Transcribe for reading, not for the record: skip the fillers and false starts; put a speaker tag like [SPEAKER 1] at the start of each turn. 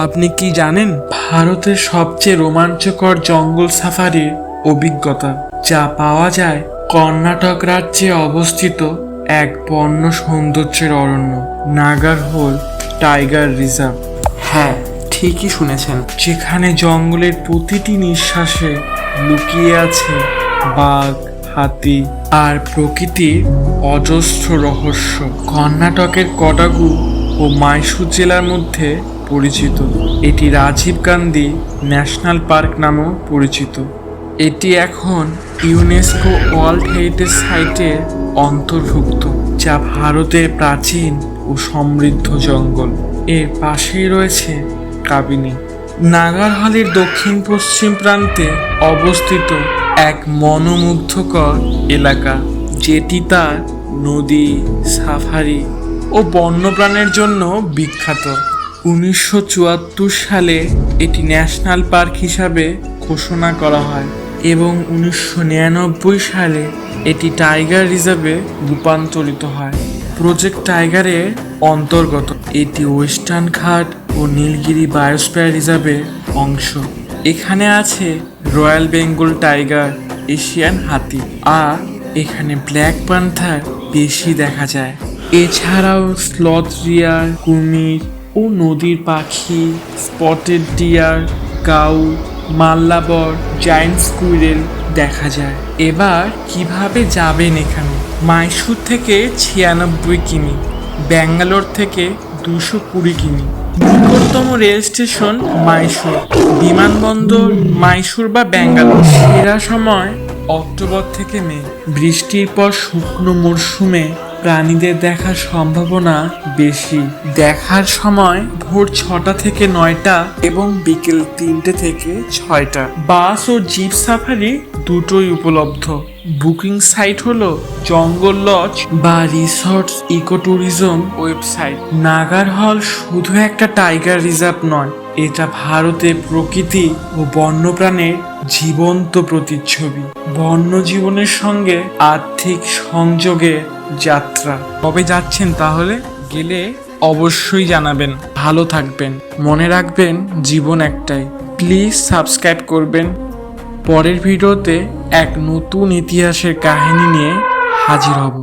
[SPEAKER 1] আপনি কি জানেন ভারতের সবচেয়ে রোমাঞ্চকর জঙ্গল সাফারির অভিজ্ঞতা যা পাওয়া যায় কর্ণাটক রাজ্যে অবস্থিত এক বন্য সৌন্দর্যের অরণ্য নাগারহোল টাইগার রিজার্ভ। হ্যাঁ, ঠিকই শুনেছেন, যেখানে জঙ্গলের প্রতিটি নিঃশ্বাসে লুকিয়ে আছে বাঘ, হাতি আর প্রকৃতির অজস্র রহস্য। কর্ণাটকের কডাগু ও মাইসুর জেলার মধ্যে পরিচিত এটি রাজীব গান্ধী ন্যাশনাল পার্ক নামেও পরিচিত। এটি এখন ইউনেস্কো ওয়ার্ল্ড হেরিটেজ সাইটের অন্তর্ভুক্ত, যা ভারতের প্রাচীন ও সমৃদ্ধ জঙ্গল। এর পাশেই রয়েছে কাবিনী, নাগারহালের দক্ষিণ পশ্চিম প্রান্তে অবস্থিত এক মনোমুগ্ধকর এলাকা, যেটি তার নদী, সাফারি ও বন্যপ্রাণের জন্য বিখ্যাত। 1974 সালে এটি ন্যাশনাল পার্ক হিসাবে ঘোষণা করা হয় এবং 1999 সালে এটি টাইগার রিজার্ভে রূপান্তরিত হয়। প্রজেক্ট টাইগারের অন্তর্গত এটি ওয়েস্টার্ন ঘাট ও নীলগিরি বায়োস্ফিয়ার রিজার্ভের অংশ। এখানে আছে রয়্যাল বেঙ্গল টাইগার, এশিয়ান হাতি, আর এখানে ব্ল্যাক প্যান্থার বেশি দেখা যায়। এছাড়াও স্লথ ডিয়ার, কুমির ও নদীর পাখি, spotted deer, cow, Malabar, giant squirrel দেখা যায়। এবার কিভাবে যাবেন এখানে? মাইসুর থেকে 96 কিমি, ব্যাঙ্গালোর থেকে 220 কিমি। নিকটতম রেল স্টেশন মাইসুর, বিমানবন্দর মাইসুর বা ব্যাঙ্গালোর। সেরা সময় অক্টোবর থেকে মে। বৃষ্টির পর শুকনো মরশুমে প্রাণীদের দেখার সম্ভাবনা বেশি। দেখার সময় ভোর 6টা থেকে 9টা এবং বিকেল 3টে থেকে 6টা। বাস ও জিপ সাফারি দুটোই উপলব্ধ। বুকিং সাইট হলো জঙ্গল লজ বা রিসর্টস ইকোট্যুরিজম ওয়েবসাইট। নাগারহল শুধু একটা টাইগার রিজার্ভ নয়, এটা ভারতের প্রকৃতি ও বন্যপ্রাণের জীবন্ত প্রতিচ্ছবি। বন্যজীবনের সঙ্গে আর্থিক সংযোগে যাত্রা। কবে যাচ্ছেন তাহলে? গেলে অবশ্যই জানাবেন। ভালো থাকবেন, মনে রাখবেন জীবন একটাই। প্লিজ সাবস্ক্রাইব করবেন। পরের ভিডিওতে এক নতুন ইতিহাসের কাহিনী নিয়ে হাজির হব।